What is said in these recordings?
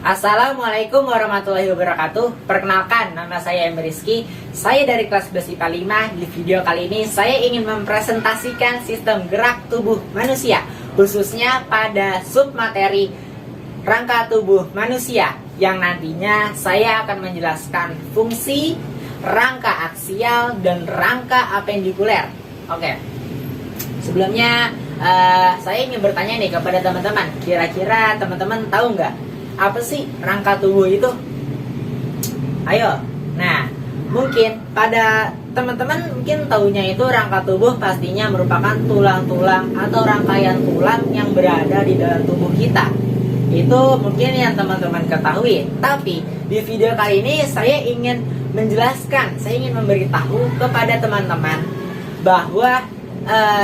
Assalamualaikum warahmatullahi wabarakatuh. Perkenalkan, nama saya M. Rizky. Saya dari kelas 11 IPA 5. Di video kali ini saya ingin mempresentasikan sistem gerak tubuh manusia, khususnya pada submateri rangka tubuh manusia, yang nantinya saya akan menjelaskan fungsi rangka aksial dan rangka apendikuler. Oke. Sebelumnya saya ingin bertanya nih kepada teman-teman, kira-kira teman-teman tahu nggak apa sih rangka tubuh itu? Ayo. Nah, mungkin pada teman-teman mungkin tahunya itu rangka tubuh pastinya merupakan tulang-tulang atau rangkaian tulang yang berada di dalam tubuh kita. Itu mungkin yang teman-teman ketahui. Tapi di video kali ini saya ingin menjelaskan, saya ingin memberitahu kepada teman-teman bahwa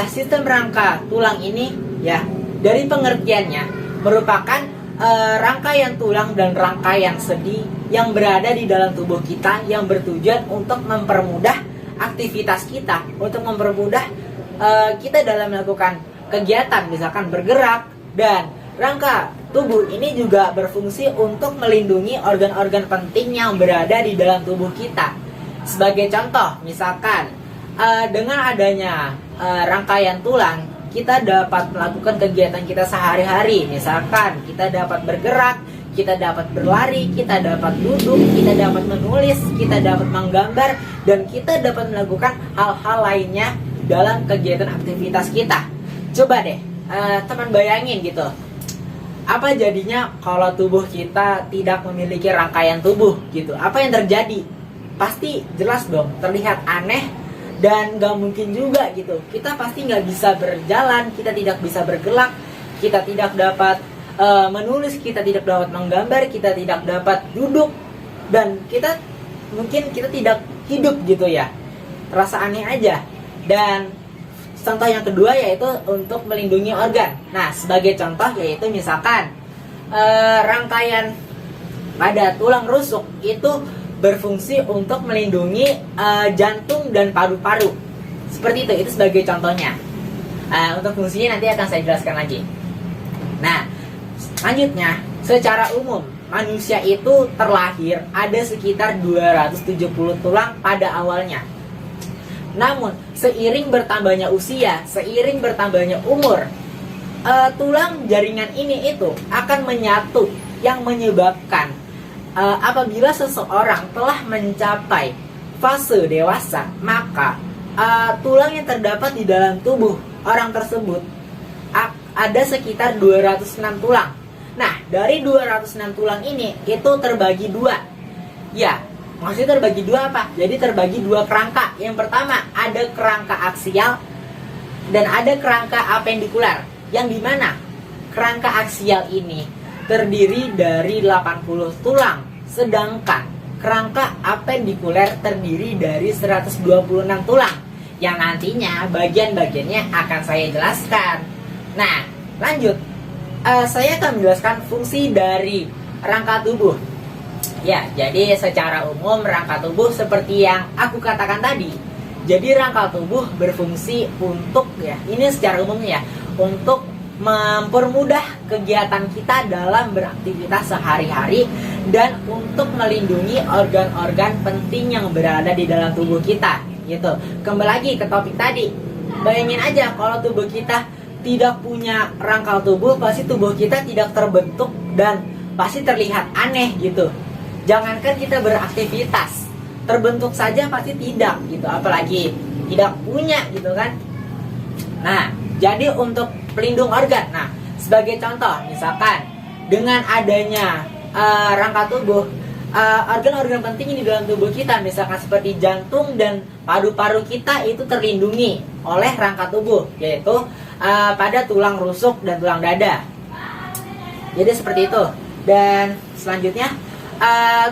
sistem rangka tulang ini ya, dari pengertiannya merupakan rangkaian tulang dan rangkaian sendi yang berada di dalam tubuh kita, yang bertujuan untuk mempermudah aktivitas kita, untuk mempermudah kita dalam melakukan kegiatan, misalkan bergerak. Dan rangka tubuh ini juga berfungsi untuk melindungi organ-organ penting yang berada di dalam tubuh kita. Sebagai contoh, misalkan dengan adanya rangkaian tulang, kita dapat melakukan kegiatan kita sehari-hari. Misalkan kita dapat bergerak, kita dapat berlari, kita dapat duduk, kita dapat menulis, kita dapat menggambar, dan kita dapat melakukan hal-hal lainnya dalam kegiatan aktivitas kita. Coba deh teman bayangin gitu, apa jadinya kalau tubuh kita tidak memiliki rangkaian tubuh gitu? Apa yang terjadi? Pasti jelas dong, terlihat aneh. Dan gak mungkin juga gitu, kita pasti gak bisa berjalan, kita tidak bisa bergerak, kita tidak dapat menulis, kita tidak dapat menggambar, kita tidak dapat duduk, dan kita tidak hidup gitu ya. Terasa aneh aja. Dan contoh yang kedua yaitu untuk melindungi organ. Nah, sebagai contoh yaitu misalkan rangkaian pada tulang rusuk itu berfungsi untuk melindungi jantung dan paru-paru. Seperti itu sebagai contohnya. Untuk fungsinya nanti akan saya jelaskan lagi. Nah, selanjutnya, secara umum manusia itu terlahir ada sekitar 270 tulang pada awalnya. Namun, seiring bertambahnya usia, seiring bertambahnya umur, tulang jaringan ini itu akan menyatu, yang menyebabkan apabila seseorang telah mencapai fase dewasa, maka tulang yang terdapat di dalam tubuh orang tersebut ada sekitar 206 tulang. Nah, dari 206 tulang ini itu terbagi dua. Ya, maksudnya terbagi dua apa? Jadi terbagi dua kerangka. Yang pertama ada kerangka aksial dan ada kerangka apendikular. Yang dimana kerangka aksial ini terdiri dari 80 tulang, sedangkan kerangka apendikuler terdiri dari 126 tulang, yang nantinya bagian-bagiannya akan saya jelaskan. Nah, lanjut, saya akan menjelaskan fungsi dari rangka tubuh. Ya, jadi secara umum rangka tubuh seperti yang aku katakan tadi. Jadi rangka tubuh berfungsi untuk, ya, ini secara umumnya ya, untuk mempermudah kegiatan kita dalam beraktivitas sehari-hari dan untuk melindungi organ-organ penting yang berada di dalam tubuh kita gitu. Kembali lagi ke topik tadi, bayangin aja kalau tubuh kita tidak punya rangka tubuh, pasti tubuh kita tidak terbentuk dan pasti terlihat aneh gitu. Jangankan kita beraktivitas, terbentuk saja pasti tidak gitu, apalagi tidak punya gitu kan. Nah, jadi untuk pelindung organ, nah sebagai contoh misalkan dengan adanya rangka tubuh, organ-organ penting di dalam tubuh kita, misalkan seperti jantung dan paru-paru kita itu terlindungi oleh rangka tubuh, yaitu pada tulang rusuk dan tulang dada. Jadi seperti itu. Dan selanjutnya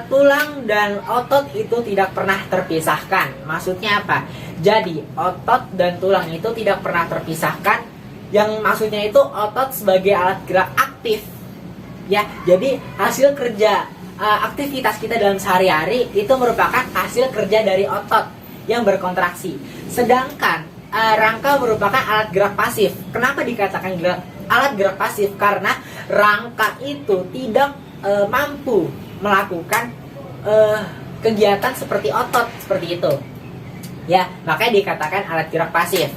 tulang dan otot itu tidak pernah terpisahkan. Maksudnya apa? Jadi otot dan tulang itu tidak pernah terpisahkan. Yang maksudnya itu otot sebagai alat gerak aktif. Ya, jadi hasil kerja aktivitas kita dalam sehari-hari itu merupakan hasil kerja dari otot yang berkontraksi. Sedangkan rangka merupakan alat gerak pasif. Kenapa dikatakan alat gerak pasif? Karena rangka itu tidak mampu melakukan kegiatan seperti otot seperti itu. Ya, makanya dikatakan alat gerak pasif.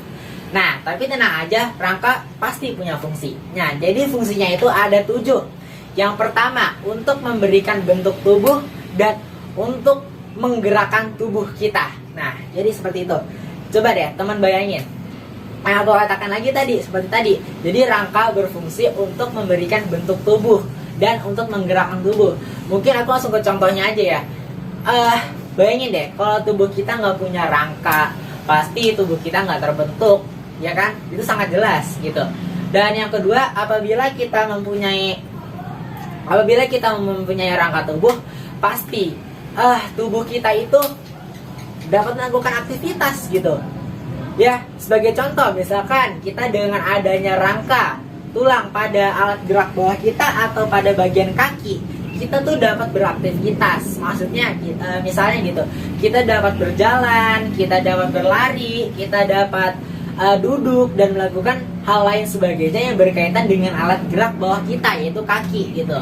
Nah, tapi tenang aja, rangka pasti punya fungsi. Nah, jadi fungsinya itu ada 7. Yang pertama, untuk memberikan bentuk tubuh dan untuk menggerakkan tubuh kita. Nah, jadi seperti itu. Coba deh, teman bayangin. Yang aku katakan lagi tadi, seperti tadi. Jadi rangka berfungsi untuk memberikan bentuk tubuh dan untuk menggerakkan tubuh. Mungkin aku langsung ke contohnya aja ya. Bayangin deh, kalau tubuh kita nggak punya rangka, pasti tubuh kita nggak terbentuk, ya kan? Itu sangat jelas gitu. Dan yang kedua, apabila kita mempunyai rangka tubuh, pasti tubuh kita itu dapat melakukan aktivitas gitu. Ya, sebagai contoh, misalkan kita dengan adanya rangka tulang pada alat gerak bawah kita atau pada bagian kaki, kita tuh dapat beraktivitas. Maksudnya misalnya gitu, kita dapat berjalan, kita dapat berlari, kita dapat duduk dan melakukan hal lain sebagainya yang berkaitan dengan alat gerak bawah kita, yaitu kaki gitu.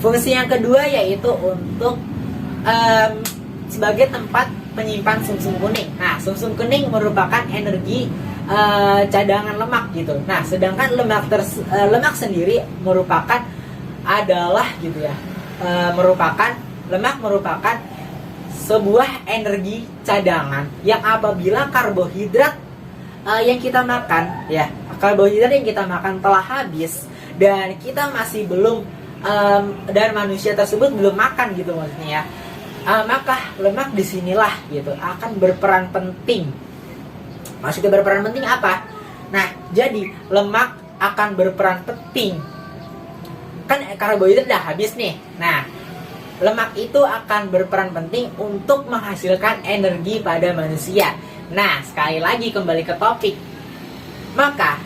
Fungsi yang kedua yaitu untuk sebagai tempat menyimpan sumsum kuning. Nah, sumsum kuning merupakan energi cadangan lemak gitu. Nah, sedangkan lemak sendiri merupakan lemak merupakan sebuah energi cadangan yang apabila karbohidrat yang kita makan telah habis dan kita masih belum dan manusia tersebut belum makan gitu maksudnya ya, maka lemak disinilah gitu akan berperan penting. Maksudnya berperan penting apa? Nah, jadi lemak akan berperan penting. Kan karbohidrat udah habis nih. Nah, lemak itu akan berperan penting untuk menghasilkan energi pada manusia. Nah, sekali lagi kembali ke topik. Maka,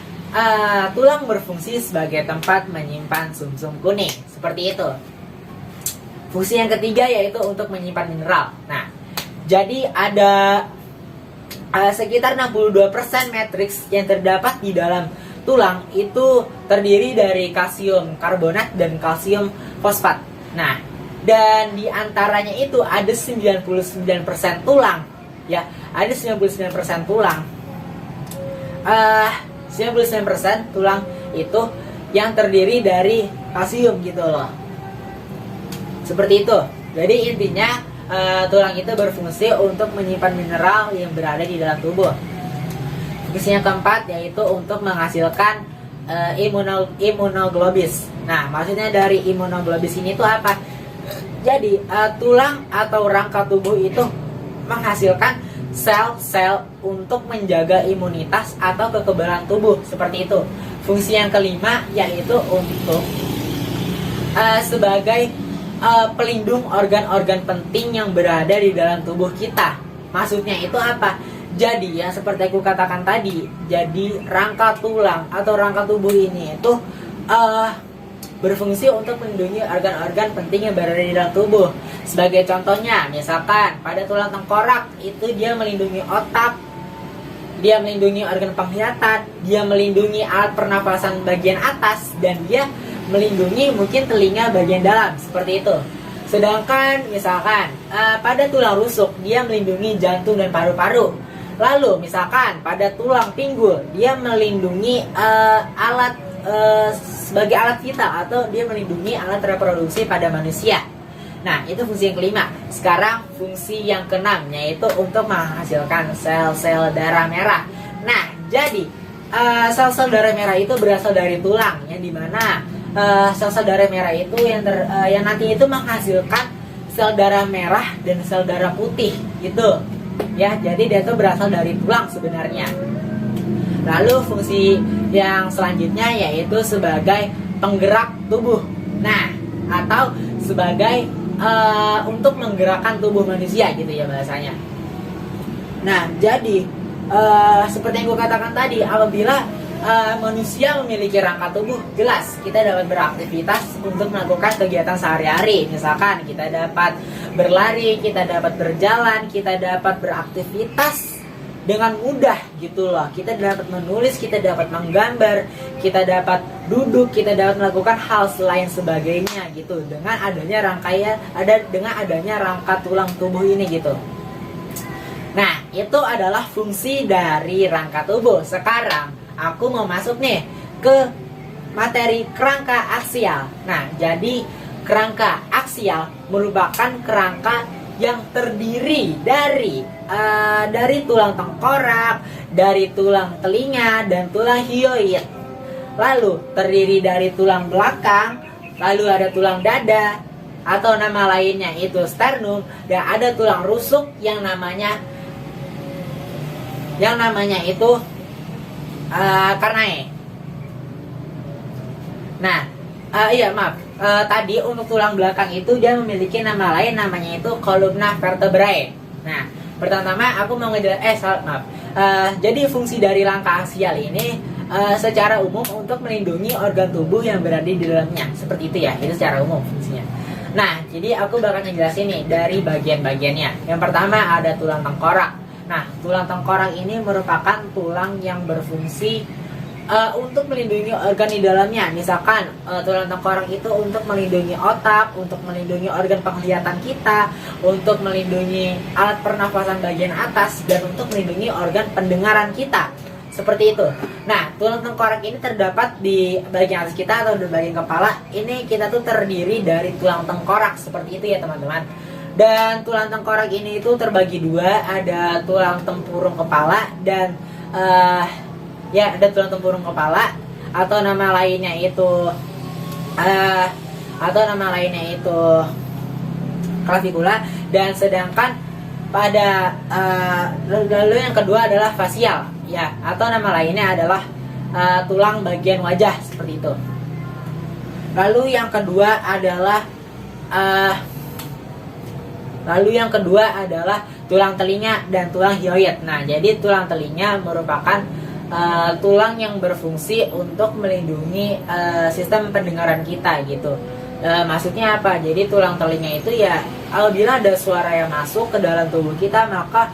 tulang berfungsi sebagai tempat menyimpan sumsum kuning. Seperti itu. Fungsi yang ketiga yaitu untuk menyimpan mineral. Nah, jadi ada sekitar 62% matriks yang terdapat di dalam tulang itu terdiri dari kalsium karbonat dan kalsium fosfat. Nah, dan di antaranya itu ada 99% tulang. Ya, ada 99% tulang. 99% tulang itu yang terdiri dari kalsium gitu loh. Seperti itu. Jadi intinya tulang itu berfungsi untuk menyimpan mineral yang berada di dalam tubuh. Fungsi yang keempat yaitu untuk menghasilkan imunoglobis. Nah, maksudnya dari imunoglobis ini tuh apa? Jadi tulang atau rangka tubuh itu menghasilkan sel-sel untuk menjaga imunitas atau kekebalan tubuh, seperti itu. Fungsi yang kelima yaitu untuk sebagai pelindung organ-organ penting yang berada di dalam tubuh kita. Maksudnya itu apa? Jadi ya seperti aku katakan tadi, jadi rangka tulang atau rangka tubuh ini itu berfungsi untuk melindungi organ-organ penting yang berada di dalam tubuh. Sebagai contohnya, misalkan pada tulang tengkorak itu dia melindungi otak, dia melindungi organ penglihatan, dia melindungi alat pernapasan bagian atas, dan dia melindungi mungkin telinga bagian dalam, seperti itu. Sedangkan misalkan pada tulang rusuk dia melindungi jantung dan paru-paru. Lalu misalkan pada tulang pinggul dia melindungi sebagai alat vital atau dia melindungi alat reproduksi pada manusia. Nah, itu fungsi yang kelima. Sekarang fungsi yang keenam yaitu untuk menghasilkan sel-sel darah merah. Nah, jadi sel-sel darah merah itu berasal dari tulang, yang dimana sel-sel darah merah itu yang nanti itu menghasilkan sel darah merah dan sel darah putih gitu. Ya, jadi dia itu berasal dari tulang sebenarnya. Lalu fungsi yang selanjutnya yaitu sebagai penggerak tubuh. Nah, atau sebagai untuk menggerakkan tubuh manusia gitu ya bahasanya. Nah, jadi seperti yang gue katakan tadi, apabila manusia memiliki rangka tubuh, jelas kita dapat beraktivitas untuk melakukan kegiatan sehari-hari. Misalkan kita dapat berlari, kita dapat berjalan, kita dapat beraktivitas dengan mudah gitu loh. Kita dapat menulis, kita dapat menggambar, kita dapat duduk, kita dapat melakukan hal selain sebagainya gitu dengan adanya rangka tulang tubuh ini gitu. Nah, itu adalah fungsi dari rangka tubuh. Sekarang aku mau masuk nih ke materi kerangka aksial. Nah, jadi kerangka aksial merupakan kerangka yang terdiri dari tulang tengkorak, dari tulang telinga, dan tulang hyoid. Lalu terdiri dari tulang belakang, lalu ada tulang dada, atau nama lainnya itu sternum, dan ada tulang rusuk yang namanya itu carnae. Nah, tadi untuk tulang belakang itu dia memiliki nama lain, namanya itu columna vertebrae. Nah, pertama aku mau jadi fungsi dari rangka aksial ini secara umum untuk melindungi organ tubuh yang berada di dalamnya. Seperti itu ya, itu secara umum fungsinya. Nah, jadi aku bakal ngejelasin nih dari bagian-bagiannya. Yang pertama ada tulang tengkorak. Nah, tulang tengkorak ini merupakan tulang yang berfungsi untuk melindungi organ di dalamnya. Misalkan tulang tengkorak itu untuk melindungi otak, untuk melindungi organ penglihatan kita, untuk melindungi alat pernafasan bagian atas, dan untuk melindungi organ pendengaran kita. Seperti itu. Nah, tulang tengkorak ini terdapat di bagian atas kita atau di bagian kepala. Ini kita tuh terdiri dari tulang tengkorak. Seperti itu ya teman-teman. Dan tulang tengkorak ini itu terbagi dua. Ada tulang tempurung kepala dan ada tulang tempurung kepala atau nama lainnya itu klavikula, dan sedangkan pada lalu yang kedua adalah fasial ya, atau nama lainnya adalah tulang bagian wajah, seperti itu. Lalu yang kedua adalah tulang telinga dan tulang hyoid. Nah, jadi tulang telinga merupakan tulang yang berfungsi untuk melindungi sistem pendengaran kita gitu. Maksudnya apa? Jadi tulang telinga itu ya apabila ada suara yang masuk ke dalam tubuh kita, maka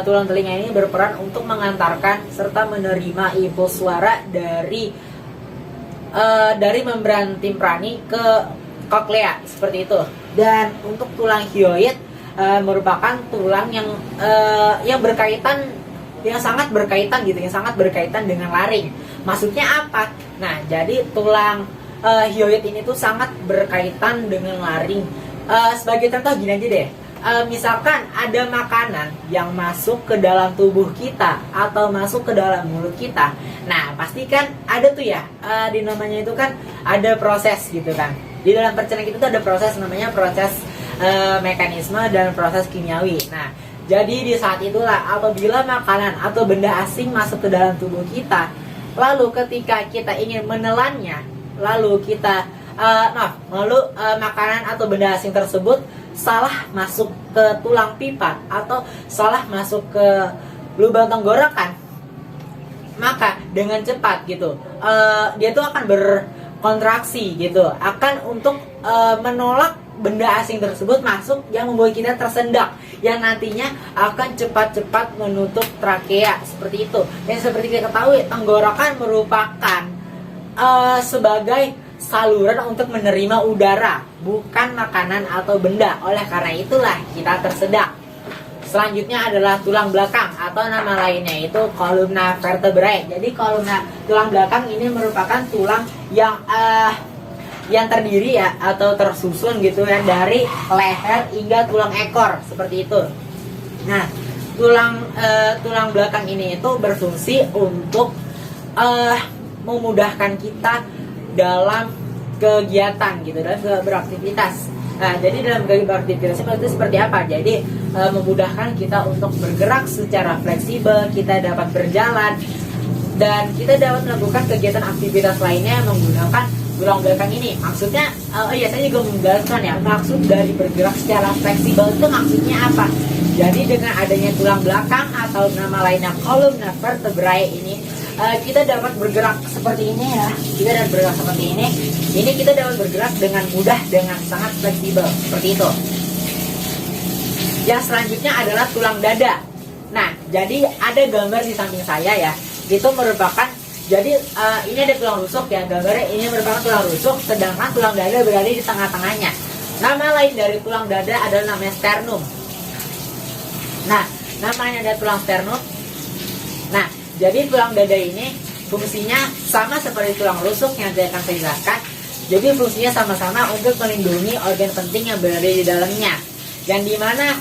tulang telinga ini berperan untuk mengantarkan serta menerima impuls suara dari membran timprani ke koklea, seperti itu. Dan untuk tulang hyoid merupakan tulang yang sangat berkaitan dengan laring. Maksudnya apa? Nah, jadi tulang hyoid ini tuh sangat berkaitan dengan laring. Sebagai contoh gini aja deh. Misalkan ada makanan yang masuk ke dalam tubuh kita atau masuk ke dalam mulut kita. Nah, pastikan ada tuh ya, di namanya itu kan ada proses gitu kan. Di dalam pencernaan itu tuh ada proses, namanya proses mekanisme dan proses kimiawi. Nah, jadi di saat itulah apabila makanan atau benda asing masuk ke dalam tubuh kita, lalu ketika kita ingin menelannya, lalu makanan atau benda asing tersebut salah masuk ke tulang pipa atau salah masuk ke lubang tenggorokan, maka dengan cepat gitu dia tuh akan berkontraksi gitu, akan untuk menolak benda asing tersebut masuk yang membuat kita tersendak, yang nantinya akan cepat-cepat menutup trakea, seperti itu. Dan seperti kita ketahui, tenggorokan merupakan sebagai saluran untuk menerima udara, bukan makanan atau benda. Oleh karena itulah kita tersedak. Selanjutnya adalah tulang belakang atau nama lainnya itu columna vertebrae. Jadi tulang belakang ini merupakan tulang yang terdiri ya atau tersusun gitu ya dari leher hingga tulang ekor, seperti itu. Nah, tulang belakang ini itu berfungsi untuk memudahkan kita dalam kegiatan gitu, dalam beraktivitas. Nah, jadi dalam beraktivitas itu seperti apa? Jadi memudahkan kita untuk bergerak secara fleksibel, kita dapat berjalan, dan kita dapat melakukan kegiatan aktivitas lainnya menggunakan tulang belakang ini. Maksudnya, saya juga menjelaskan ya, maksud dari bergerak secara fleksibel itu maksudnya apa? Jadi dengan adanya tulang belakang atau nama lainnya columna vertebrae ini, kita dapat bergerak seperti ini ya. Kita dapat bergerak seperti ini. Ini kita dapat bergerak dengan mudah, dengan sangat fleksibel, seperti itu. Yang selanjutnya adalah tulang dada. Nah, jadi ada gambar di samping saya ya. Itu merupakan, jadi ini ada tulang rusuk ya, gambarnya ini merupakan tulang rusuk, sedangkan tulang dada berada di tengah-tengahnya. Nama lain dari tulang dada adalah namanya sternum. Nah, namanya ada tulang sternum. Nah, jadi tulang dada ini fungsinya sama seperti tulang rusuk yang nanti akan saya jelaskan. Jadi fungsinya sama-sama untuk melindungi organ penting yang berada di dalamnya. Yang dimana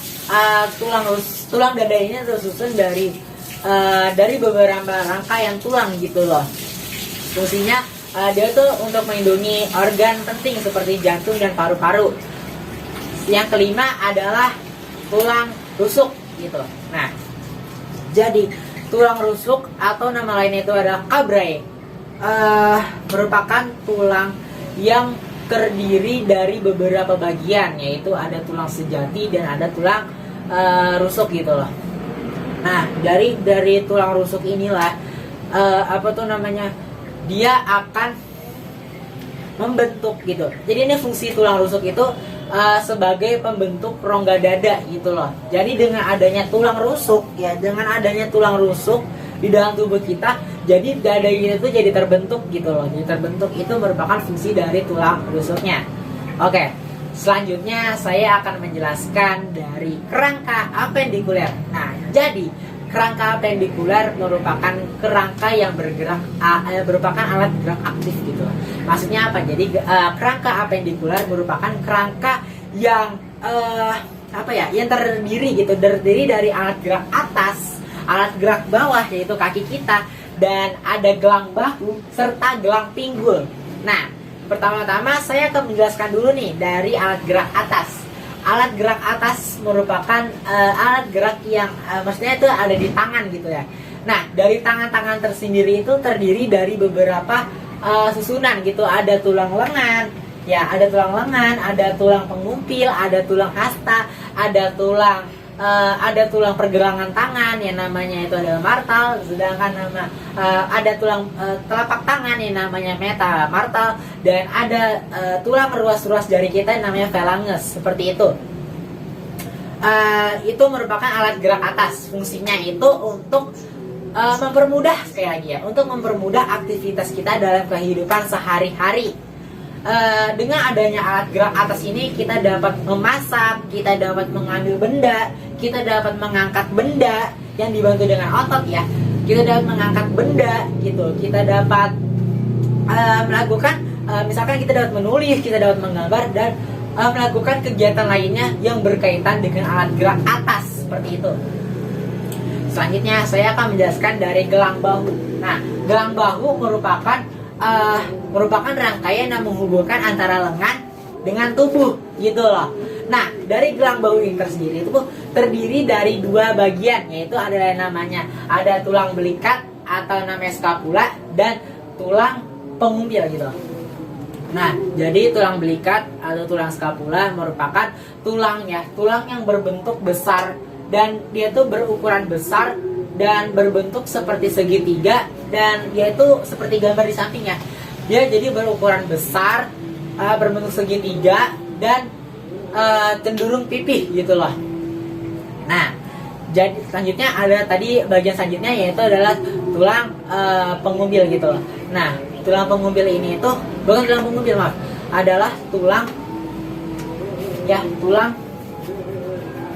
tulang dada ini tersusun dari beberapa rangkaian tulang gitu loh. Fungsinya dia tuh untuk melindungi organ penting seperti jantung dan paru-paru. Yang kelima adalah tulang rusuk gitu. Nah, jadi tulang rusuk atau nama lainnya itu adalah cabrae, merupakan tulang yang terdiri dari beberapa bagian, yaitu ada tulang sejati dan ada tulang rusuk gitu loh. Nah, dari tulang rusuk inilah dia akan membentuk gitu. Jadi ini fungsi tulang rusuk itu sebagai pembentuk rongga dada gitu loh. Jadi dengan adanya tulang rusuk di dalam tubuh kita, jadi dada kita itu jadi terbentuk gitu loh. Jadi terbentuk itu merupakan fungsi dari tulang rusuknya. Oke, selanjutnya saya akan menjelaskan dari kerangka apendikuler. Nah, jadi kerangka apendikuler merupakan kerangka yang merupakan alat gerak aktif gitu. Maksudnya apa? Jadi kerangka apendikuler merupakan kerangka yang yang terdiri dari alat gerak atas, alat gerak bawah yaitu kaki kita, dan ada gelang bahu serta gelang pinggul. Nah, pertama-tama saya akan menjelaskan dulu nih dari alat gerak atas. Alat gerak atas merupakan alat gerak yang maksudnya itu ada di tangan gitu ya. Nah, dari tangan-tangan tersendiri itu terdiri dari beberapa susunan gitu. Ada tulang lengan, ya ada tulang lengan, ada tulang pengumpil, ada tulang hasta, ada tulang pergelangan tangan yang namanya itu adalah martal, sedangkan ada tulang telapak tangan yang namanya metamartal, dan ada tulang ruas-ruas jari kita yang namanya phalanges, seperti itu. Itu merupakan alat gerak atas. Fungsinya itu untuk mempermudah, sekali lagi ya, untuk mempermudah aktivitas kita dalam kehidupan sehari-hari. Dengan adanya alat gerak atas ini kita dapat memasak, kita dapat mengambil benda, kita dapat mengangkat benda yang dibantu dengan otot ya. Kita dapat mengangkat benda gitu, kita dapat melakukan misalkan kita dapat menulis, kita dapat menggambar, dan melakukan kegiatan lainnya yang berkaitan dengan alat gerak atas seperti itu. Selanjutnya saya akan menjelaskan dari gelang bahu. Nah, gelang bahu merupakan rangkaian yang menghubungkan antara lengan dengan tubuh gitu loh. Nah, dari gelang bahu ini tersendiri itu terdiri dari dua bagian, yaitu adalah namanya ada tulang belikat atau namanya scapula dan tulang pengumpil gitu. Nah, jadi tulang belikat atau tulang scapula merupakan tulang yang berbentuk besar, dan dia tuh berukuran besar dan berbentuk seperti segitiga, dan dia itu seperti gambar di samping ya. Dia jadi berukuran besar, berbentuk segitiga, dan cenderung pipih gitu loh. Nah, jadi selanjutnya ada tadi bagian selanjutnya yaitu adalah tulang pengumpil gitu loh. Nah, tulang pengumpil ini itu bukan tulang pengumpil, maaf, adalah tulang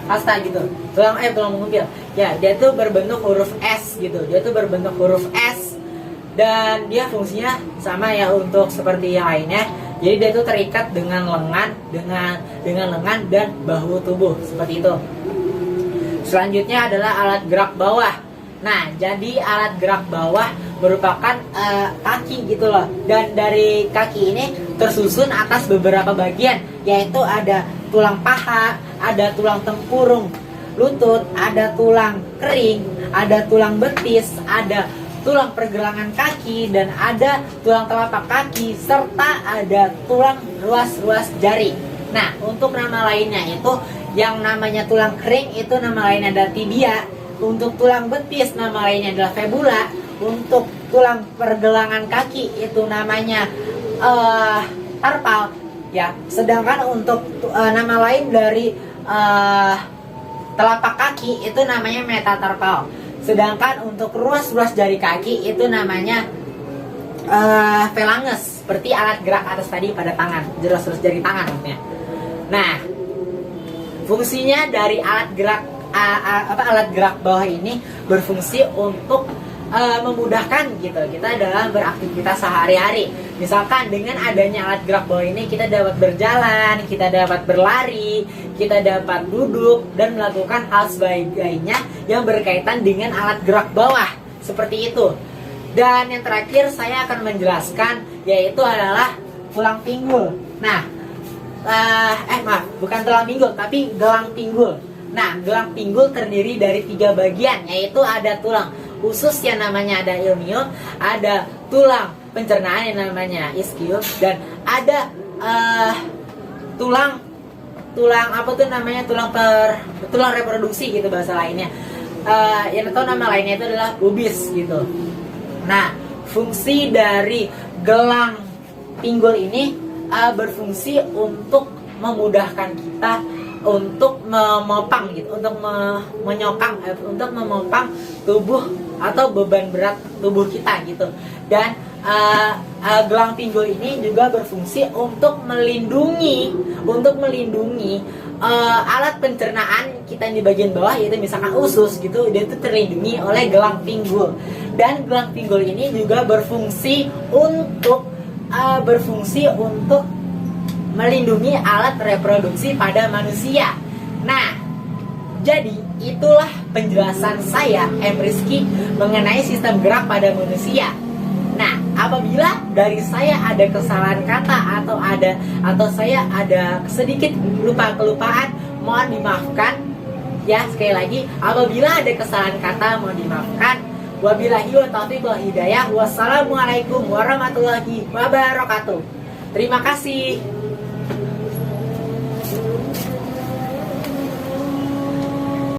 hasta gitu. Tulang pengumpil. Ya, dia tuh berbentuk huruf S gitu. Dia tuh berbentuk huruf S, dan dia fungsinya sama ya untuk seperti yang lainnya. Jadi dia tuh terikat dengan lengan, dengan lengan dan bahu tubuh seperti itu. Selanjutnya adalah alat gerak bawah. Nah, jadi alat gerak bawah merupakan kaki gitu loh. Dan dari kaki ini tersusun atas beberapa bagian, yaitu ada tulang paha, ada tulang tempurung lutut, ada tulang kering, ada tulang betis, ada tulang pergelangan kaki, dan ada tulang telapak kaki, serta ada tulang ruas-ruas jari. Nah, untuk nama lainnya itu yang namanya tulang kering itu nama lainnya adalah tibia. Untuk tulang betis nama lainnya adalah fibula. Untuk tulang pergelangan kaki itu namanya carpal ya. Sedangkan untuk nama lain dari telapak kaki itu namanya metatarpal. Sedangkan untuk ruas-ruas jari kaki itu namanya phalanges, seperti alat gerak atas tadi pada tangan, ruas-ruas jari tangan maksudnya. Nah, fungsinya dari alat gerak bawah ini berfungsi untuk memudahkan gitu kita dalam beraktivitas sehari-hari. Misalkan dengan adanya alat gerak bawah ini kita dapat berjalan, kita dapat berlari, kita dapat duduk dan melakukan hal sebagainya yang berkaitan dengan alat gerak bawah seperti itu. Dan yang terakhir saya akan menjelaskan yaitu adalah tulang pinggul. Nah, maaf, bukan tulang pinggul tapi gelang pinggul. Nah, gelang pinggul terdiri dari 3 bagian, yaitu ada tulang usus yang namanya ada ilmium, ada tulang pencernaan yang namanya ischium, dan ada tulang apa tuh namanya tulang reproduksi gitu bahasa lainnya. Yang tahu nama lainnya itu adalah pubis gitu. Nah, fungsi dari gelang pinggul ini berfungsi untuk memudahkan kita untuk memopang gitu, untuk menyokang, untuk memopang tubuh atau beban berat tubuh kita gitu. Dan gelang pinggul ini juga berfungsi untuk melindungi alat pencernaan kita di bagian bawah, yaitu misalkan usus gitu, dia itu terlindungi oleh gelang pinggul. Dan gelang pinggul ini juga berfungsi untuk melindungi alat reproduksi pada manusia. Nah, jadi itulah penjelasan saya, M. Rizky, mengenai sistem gerak pada manusia. Nah, apabila dari saya ada kesalahan kata atau saya ada sedikit kelupaan, mohon dimaafkan. Ya, sekali lagi, apabila ada kesalahan kata mohon dimaafkan. Wabillahi wa taufiq wal hidayah. Wassalamualaikum warahmatullahi wabarakatuh. Terima kasih.